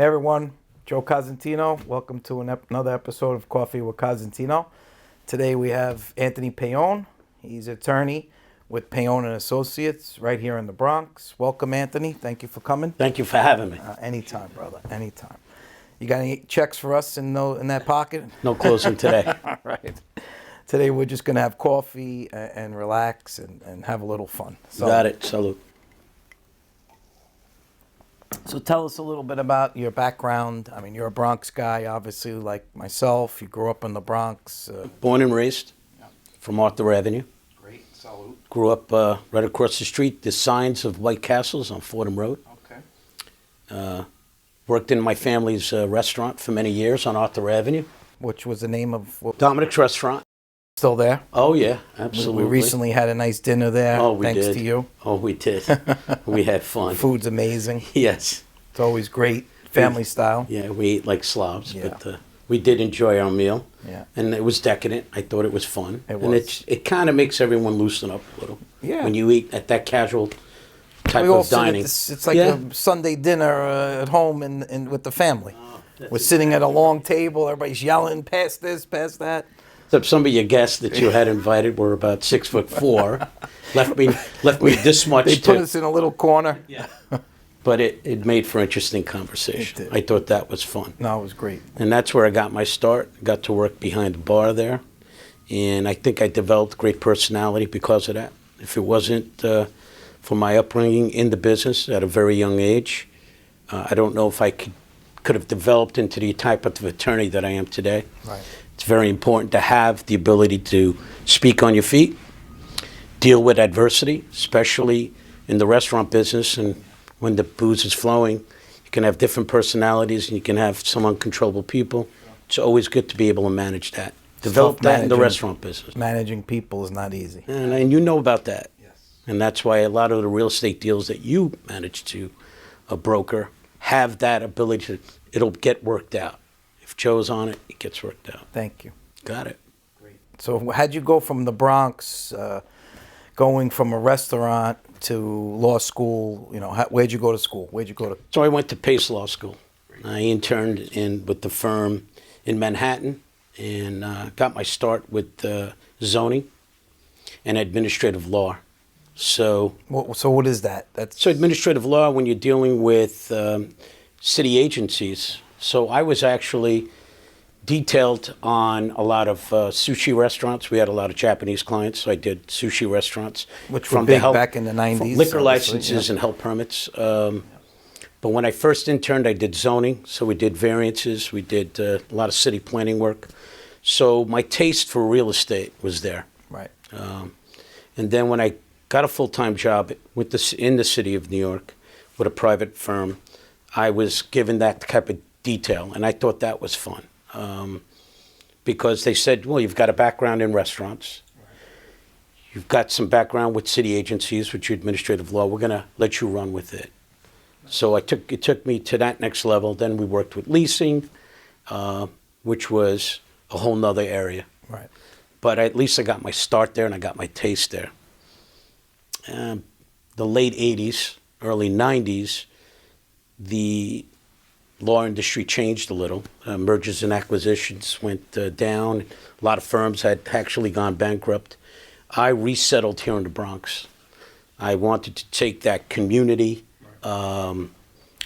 Hey everyone, Joe Cosentino. Welcome to another episode of Coffee with Cosentino. Today we have Anthony Paone. He's an attorney with Paone and Associates right here in the Bronx. Welcome, Anthony. Thank you for coming. Thank you for having me. Anytime, brother. Anytime. You got any checks for us in that pocket? No closing today. All right. Today we're just going to have coffee and relax and have a little fun. So, Got it. Salute. So tell us a little bit about your background. I mean, you're a Bronx guy, obviously, like myself. You grew up in the Bronx. Born and raised from Arthur Avenue. Great, salute. Grew up right across the street, the signs of White Castles on Fordham Road. Okay. Worked in my family's restaurant for many years on Arthur Avenue. Which was the name of Dominic's Restaurant. Still there? Oh, yeah, absolutely. We recently had a nice dinner there. Oh, we thanks did. to you. Oh, we did. We had fun. Food's amazing. Yes. It's always great, family style. Yeah, we ate like slobs, Yeah. but we did enjoy our meal. Yeah. And it was decadent. I thought it was fun. It And was. it kind of makes everyone loosen up a little. Yeah. When you eat at that casual type We all of sit at dining. it's like Yeah. a Sunday dinner at home and with the family. We're sitting at a long table. Everybody's yelling, pass this, pass that. Except some of your guests that you had invited were about 6'4". left me this much. They put us in a little corner. Yeah. But it made for interesting conversation. It did. I thought that was fun. No, it was great. And that's where I got my start. Got to work behind the bar there. And I think I developed great personality because of that. If it wasn't for my upbringing in the business at a very young age, I don't know if I could have developed into the type of attorney that I am today. Right. It's very important to have the ability to speak on your feet, deal with adversity, especially in the restaurant business. And when the booze is flowing, you can have different personalities and you can have some uncontrollable people. It's always good to be able to manage that. Develop that in the restaurant business. Managing people is not easy. And you know about that. Yes. And that's why a lot of the real estate deals that you manage to broker have that ability to, it'll get worked out. If Joe's on it, it gets worked out. Thank you. Got it. Great. So how'd you go from the Bronx, going from a restaurant to law school? You know, where'd you go to school? Where'd you go to? So I went to Pace Law School. I interned with the firm in Manhattan and got my start with zoning and administrative law. So what is that? So administrative law, when you're dealing with city agencies. So I was actually detailed on a lot of sushi restaurants. We had a lot of Japanese clients, so I did sushi restaurants. Which were big back in the 90s. Liquor licenses and health permits. But when I first interned, I did zoning. So we did variances. We did a lot of city planning work. So my taste for real estate was there. Right. And then when I got a full-time job in the city of New York with a private firm, I was given that type of detail, and I thought that was fun. Because they said, well, you've got a background in restaurants. You've got some background with city agencies, with your administrative law. We're going to let you run with it. So it took me to that next level. Then we worked with leasing, which was a whole nother area. Right. But at least I got my start there and I got my taste there. The late 80s, early 90s, the law industry changed a little. Mergers and acquisitions went down. A lot of firms had actually gone bankrupt. I resettled here in the Bronx. I wanted to take that community appeal.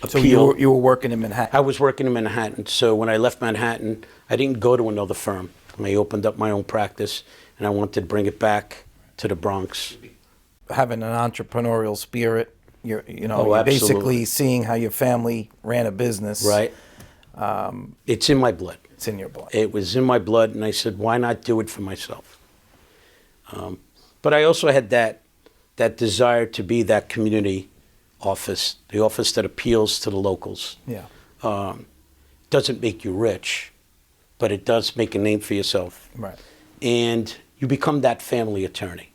So you were working in Manhattan? I was working in Manhattan. So when I left Manhattan, I didn't go to another firm. I opened up my own practice, and I wanted to bring it back to the Bronx. Having an entrepreneurial spirit, you're absolutely. basically seeing how your family ran a business. Right. It's in my blood. It's in your blood. It was in my blood, and I said, why not do it for myself? But I also had that desire to be that community office, the office that appeals to the locals. Yeah. Doesn't make you rich, but it does make a name for yourself. Right. And you become that family attorney.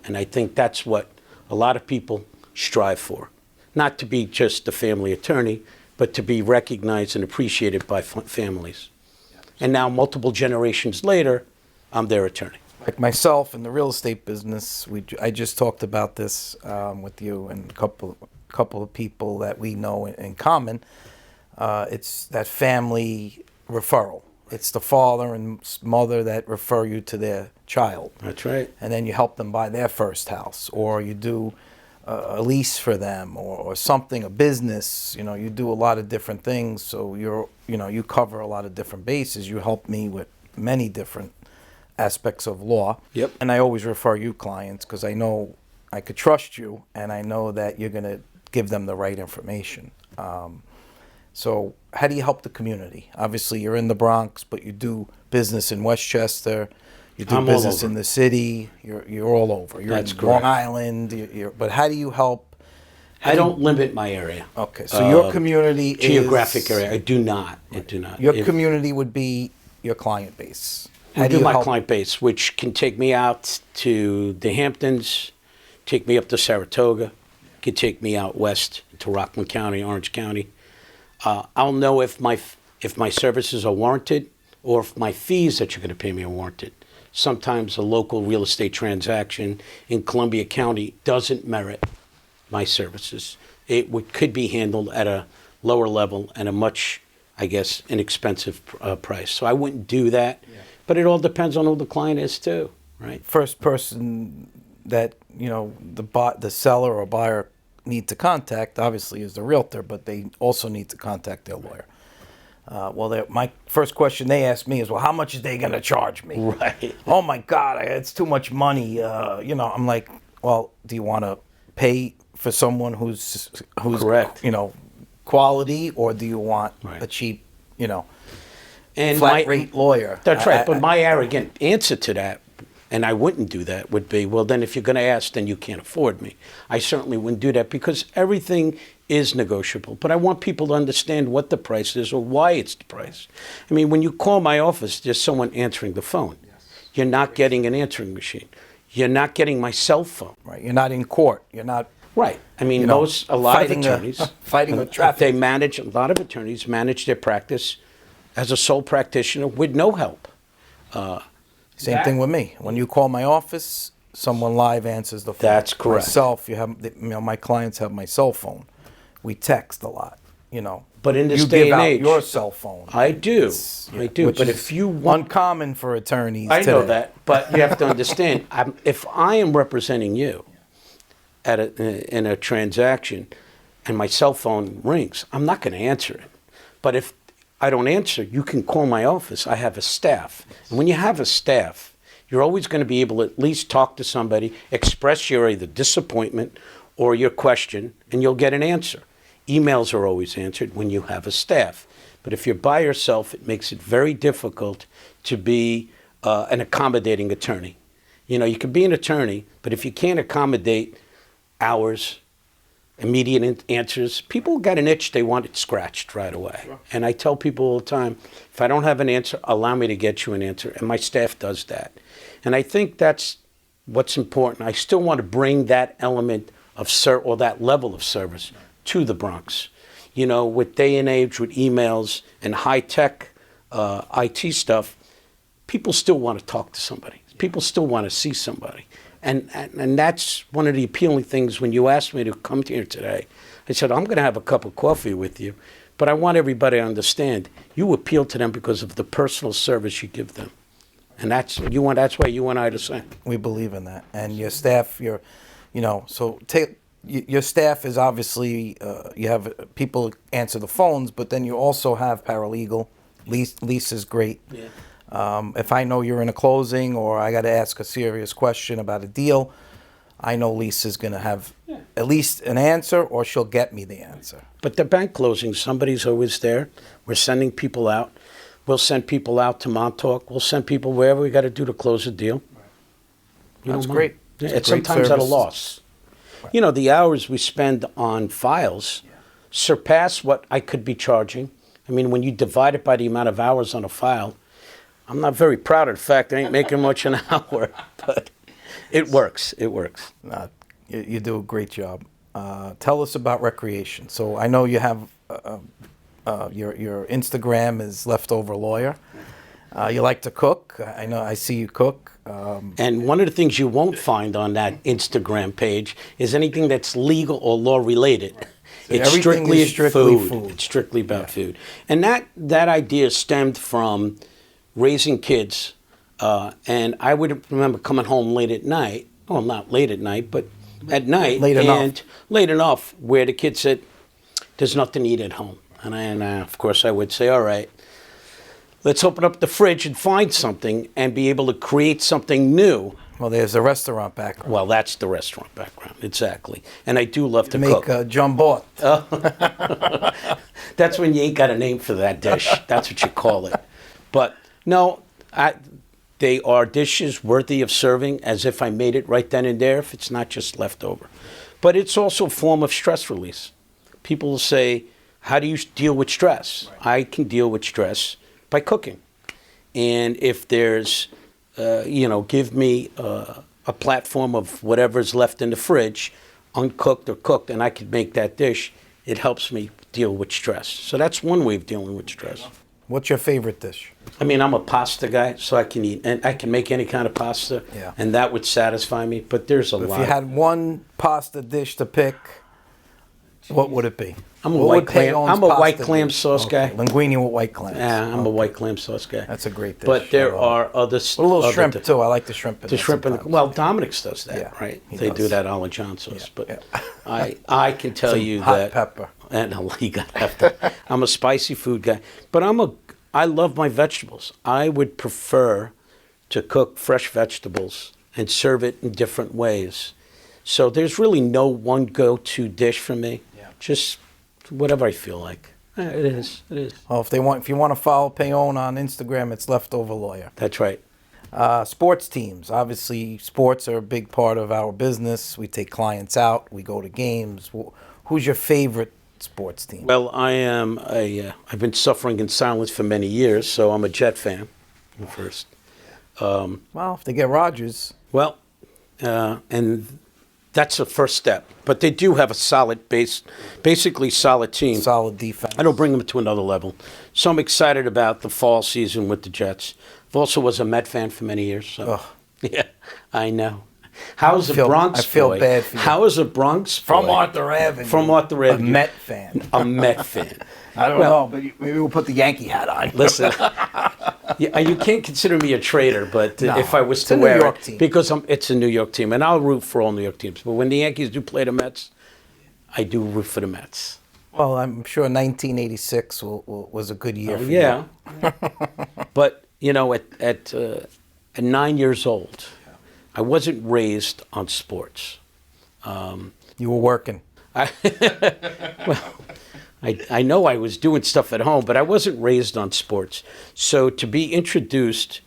And I think that's what a lot of people strive for. Not to be just a family attorney, but to be recognized and appreciated by families. And now, multiple generations later, I'm their attorney. Like myself in the real estate business, I just talked about this with you and a couple of people that we know in common. it's that family referral. It's the father and mother that refer you to their child. That's right. And then you help them buy their first house, or you do a lease for them, or something, a business. You do a lot of different things. So you cover a lot of different bases. You help me with many different aspects of law. Yep. And I always refer you clients because I know I could trust you, and I know that you're going to give them the right information. So how do you help the community? Obviously, you're in the Bronx, but you do business in Westchester. You do I'm all business over. in the city. You're all over. You're That's in correct. Long Island. But how do you help? I don't limit my area. Okay, so your community Geographic is, area. I do not. I do not. Your community would be your client base. How I do do you my help? client base, which can take me out to the Hamptons, take me up to Saratoga, can take me out west to Rockland County, Orange County. I'll know if my services are warranted or if my fees that you're going to pay me are warranted. Sometimes a local real estate transaction in Columbia County doesn't merit my services. It could be handled at a lower level and a much, I guess, inexpensive price. So I wouldn't do that. Yeah. But it all depends on who the client is too, right? First person that the seller or buyer need to contact obviously is the realtor, but they also need to contact their lawyer. My first question they ask me is, well, how much are they going to charge me? Right. Oh my God, it's too much money. I'm like, well, do you want to pay for someone who's Correct. Quality, or do you want Right. a cheap, And flat rate lawyer? That's right. But my arrogant answer to that, and I wouldn't do that, would be, well, then if you're going to ask, then you can't afford me. I certainly wouldn't do that because everything is negotiable. But I want people to understand what the price is or why it's the price. I mean, when you call my office, there's someone answering the phone. Yes. You're not getting an answering machine. You're not getting my cell phone. Right. You're not in court. You're not. Right. I mean, a lot of attorneys, fighting with traffic. a lot of attorneys manage their practice as a sole practitioner with no help. Same thing with me. When you call my office, someone live answers the phone. That's correct. Myself, my clients have my cell phone. We text a lot, But in this you day give and out age, your cell phone. I do. I do. Which But is if you want, uncommon for attorneys. I know today. that. But you have to understand, if I am representing you in a transaction, and my cell phone rings, I'm not going to answer it. But if I don't answer, you can call my office. I have a staff. And when you have a staff, you're always going to be able to at least talk to somebody, express your either disappointment or your question, and you'll get an answer. Emails are always answered when you have a staff. But if you're by yourself, it makes it very difficult to be an accommodating attorney. You can be an attorney, but if you can't accommodate hours, immediate answers, people got an itch, they want it scratched right away. Sure. And I tell people all the time, if I don't have an answer, allow me to get you an answer. And my staff does that. And I think that's what's important. I still want to bring that element of or that level of service to the Bronx. With day and age, with emails and high-tech IT stuff, people still want to talk to somebody. People still want to see somebody. And that's one of the appealing things when you asked me to come here today. I said, I'm going to have a cup of coffee with you, but I want everybody to understand you appeal to them because of the personal service you give them. And that's why you and I are the same. We believe in that. And your staff, your staff is obviously, you have people answer the phones, but then you also have paralegal. Lease is great. Yeah. If I know you're in a closing or I got to ask a serious question about a deal, I know Lisa's going to have at least an answer, or she'll get me the answer. But the bank closing, somebody's always there. We're sending people out. We'll send people out to Montauk. We'll send people wherever we got to do to close a deal. That's great. It's sometimes at a loss. Right. The hours we spend on files surpass what I could be charging. I mean, when you divide it by the amount of hours on a file, I'm not very proud of the fact I ain't making much an hour, but it works. It works. You do a great job. Tell us about recreation. So I know you have your Instagram is Leftover Lawyer. You like to cook. I see you cook. And one of the things you won't find on that Instagram page is anything that's legal or law related. It's everything is strictly food. It's strictly about food. And that idea stemmed from raising kids. And I would remember coming home late at night. Well, not late at night, but at night. Late enough where the kid said, there's nothing to eat at home. And of course, I would say, all right, let's open up the fridge and find something and be able to create something new. Well, there's a restaurant background. Well, that's the restaurant background, exactly. And I do love to make cook. jambot. That's when you ain't got a name for that dish. That's what you call it. But no, they are dishes worthy of serving as if I made it right then and there, if it's not just leftover. But it's also a form of stress release. People will say, how do you deal with stress? Right. I can deal with stress by cooking. And if there's, give me a platform of whatever's left in the fridge, uncooked or cooked, and I can make that dish, it helps me deal with stress. So that's one way of dealing with stress. What's your favorite dish? I mean, I'm a pasta guy, so I can eat, and I can make any kind of pasta, and that would satify me, but there's a lot. If you had one pasta dish to pick, what would it be? I'm a white clam sauce guy. Linguine with white clams. Yeah, I'm a white clam sauce guy. That's a great dish. But there are other... A little shrimp, too. I like the shrimp in the shrimp well, Dominic's does that, right? They do that a la John sauce. But I can tell you that... hot pepper. And you got to have that. I'm a spicy food guy. But I love my vegetables. I would prefer to cook fresh vegetables and serve it in different ways. So there's really no one go-to dish for me. Just whatever I feel like. It is. Well, if you want to follow Paone on Instagram, it's Leftover Lawyer. That's right. Sports teams. Obviously, sports are a big part of our business. We take clients out. We go to games. Who's your favorite sports team? Well, I've been suffering in silence for many years, so I'm a Jet fan first. Well, if they get Rodgers. Well, and that's the first step. But they do have a solid basically solid team. Solid defense. I don't bring them to another level. So I'm excited about the fall season with the Jets. I've also was a Met fan for many years. So. Yeah, I know. How's the Bronx? I feel bad for you. How is a Bronx boy? From Arthur Avenue. From Arthur Avenue. A Met fan. A Met fan. I don't know, but maybe we'll put the Yankee hat on. Listen, you can't consider me a traitor, but No, if I was it's to a wear New York it, team. because it's a New York team, and I'll root for all New York teams. But when the Yankees do play the Mets, I do root for the Mets. Well, I'm sure 1986 was a good year for yeah. you. But, at 9 years old, I wasn't raised on sports. You were working. I know I was doing stuff at home, but I wasn't raised on sports. So to be introduced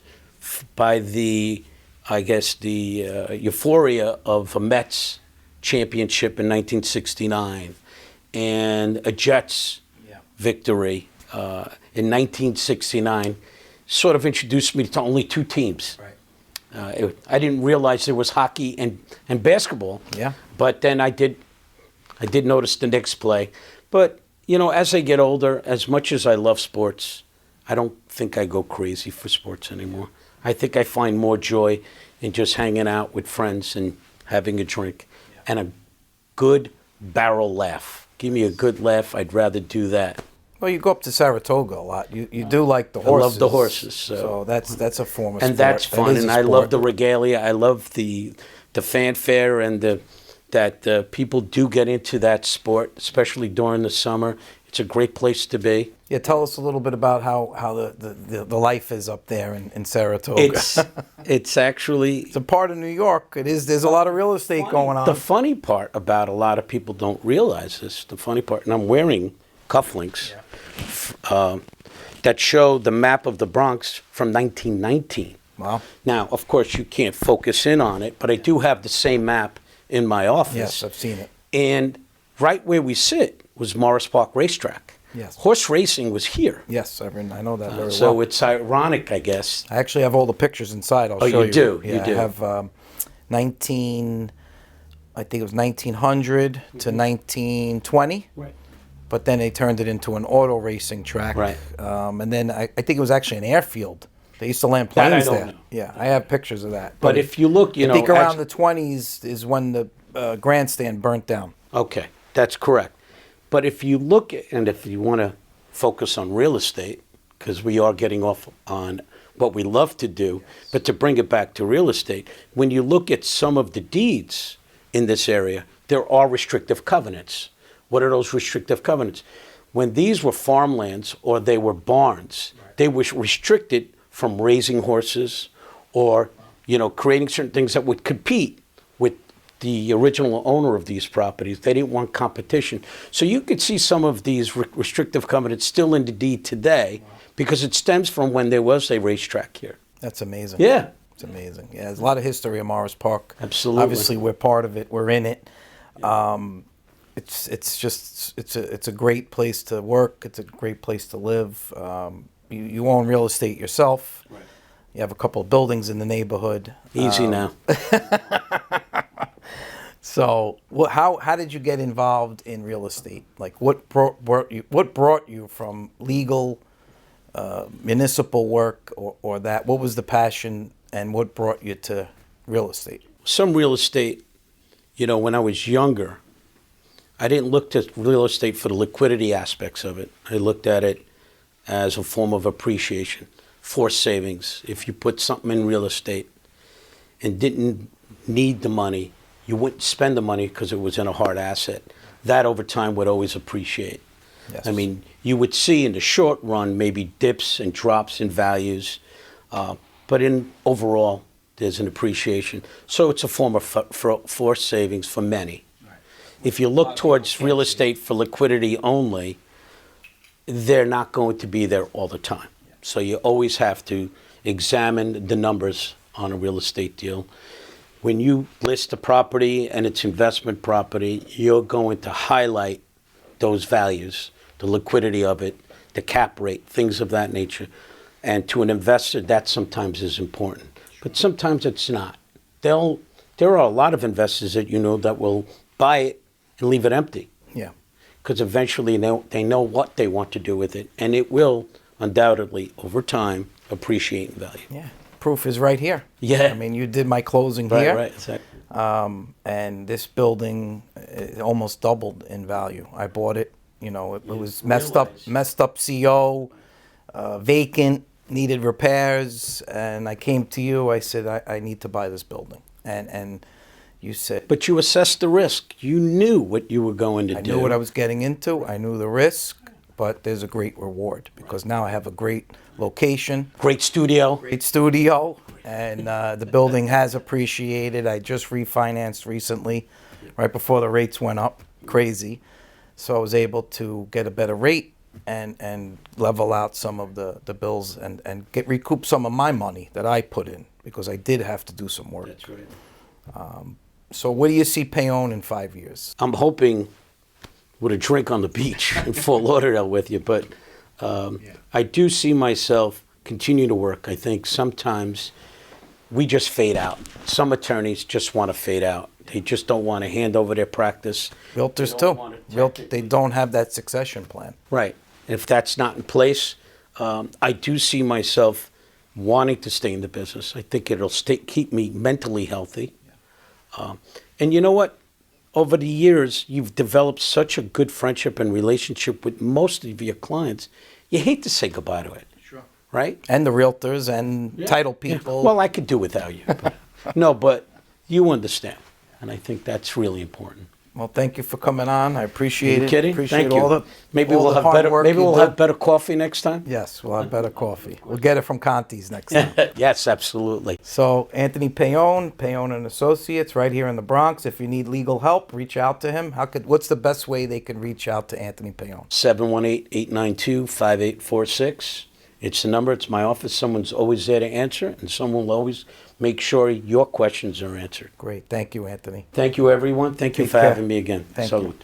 by the euphoria of a Mets championship in 1969 and a Jets victory in 1969 sort of introduced me to only two teams. Right. I didn't realize there was hockey and basketball. Yeah. But then I did notice the Knicks play. But, as I get older, as much as I love sports, I don't think I go crazy for sports anymore. I think I find more joy in just hanging out with friends and having a drink and a good barrel laugh. Give me a good laugh. I'd rather do that. Well, you go up to Saratoga a lot. You do like the horses. I love the horses. So that's a form of sport. And that's fun. And I love the regalia. I love the fanfare and that people do get into that sport, especially during the summer. It's a great place to be. Yeah, tell us a little bit about how the life is up there in Saratoga. It's actually... It's a part of New York. It is. There's a lot of real estate going on. The funny part about a lot of people don't realize this, the funny part, and I'm wearing cufflinks that show the map of the Bronx from 1919. Wow. Now, of course, you can't focus in on it, but I do have the same map in my office. Yes, I've seen it. And right where we sit was Morris Park Racetrack. Yes. Horse racing was here. Yes, I know that very well. So it's ironic, I guess. I actually have all the pictures inside. I'll show you. Oh, you do? Yeah, You do? I have I think it was 1900 to 1920. Right. But then they turned it into an auto racing track. Right. And then I think it was actually an airfield. They used to land That I planes don't there. know. Yeah, I have pictures of that. But if you look, I think around the 20s is when the grandstand burnt down. Okay, that's correct. But if you look at, and if you want to focus on real estate, because we are getting off on what we love to do, but to bring it back to real estate, when you look at some of the deeds in this area, there are restrictive covenants. What are those restrictive covenants? When these were farmlands or they were barns, they were restricted from raising horses or, creating certain things that would compete with the original owner of these properties. They didn't want competition. So you could see some of these restrictive covenants still in the deed today because it stems from when there was a racetrack here. That's amazing. Yeah. It's amazing. Yeah, there's a lot of history in Morris Park. Absolutely. Obviously, we're part of it. We're in it. It's a great place to work. It's a great place to live. You own real estate yourself. Right. You have a couple of buildings in the neighborhood. Easy now. So, how did you get involved in real estate? Like, what brought you from legal, municipal work, or that? What was the passion, and what brought you to real estate? Some real estate, when I was younger, I didn't look to real estate for the liquidity aspects of it. I looked at it as a form of appreciation, forced savings. If you put something in real estate and didn't need the money, you wouldn't spend the money because it was in a hard asset. That over time would always appreciate. Yes. I mean, you would see in the short run maybe dips and drops in values, but in overall, there's an appreciation. So it's a form of forced savings for many. If you look towards real estate for liquidity only, they're not going to be there all the time. So you always have to examine the numbers on a real estate deal. When you list a property and it's investment property, you're going to highlight those values, the liquidity of it, the cap rate, things of that nature. And to an investor, that sometimes is important. But sometimes it's not. There are a lot of investors that that will buy it and leave it empty. Yeah. Because eventually they know what they want to do with it, and it will undoubtedly, over time, appreciate in value. Yeah. Proof is right here. Yeah. I mean, you did my closing Right, here. right, exactly. And this building almost doubled in value. I bought it. It was messed up CO, vacant, needed repairs, and I came to you. I said, I need to buy this building, and you said. But you assessed the risk. You knew what you were going to do. I knew what I was getting into. I knew the risk, but there's a great reward because now I have a great location. Great studio. Great studio, and the building has appreciated. I just refinanced recently, right before the rates went up, crazy. So I was able to get a better rate and level out some of the bills and recoup some of my money that I put in because I did have to do some work. That's right. So where do you see Paone in 5 years? I'm hoping with a drink on the beach in Fort Lauderdale with you, but I do see myself continue to work. I think sometimes we just fade out. Some attorneys just want to fade out. They just don't want to hand over their practice. Realtors too. They don't have that succession plan. Right. If that's not in place, I do see myself wanting to stay in the business. I think it'll keep me mentally healthy. And you know what? Over the years, you've developed such a good friendship and relationship with most of your clients. You hate to say goodbye to it. Sure. Right? And the realtors and title people. Well, I could do without you. But, no, but you understand. And I think that's really important. Well, thank you for coming on. I appreciate it. You kidding? Appreciate Thank all you. the Maybe all we'll the have hard better. work Maybe you we'll did. have better coffee next time. Yes, we'll have better coffee. We'll get it from Conti's next time. Yes, absolutely. So Anthony Paone, Paone and Associates, right here in the Bronx. If you need legal help, reach out to him. What's the best way they can reach out to Anthony Paone? 718-892-5846. It's the number. It's my office. Someone's always there to answer, and someone will always make sure your questions are answered. Great. Thank you, Anthony. Thank you, everyone. Thank you Take for care. having me again. Thank Salute. you.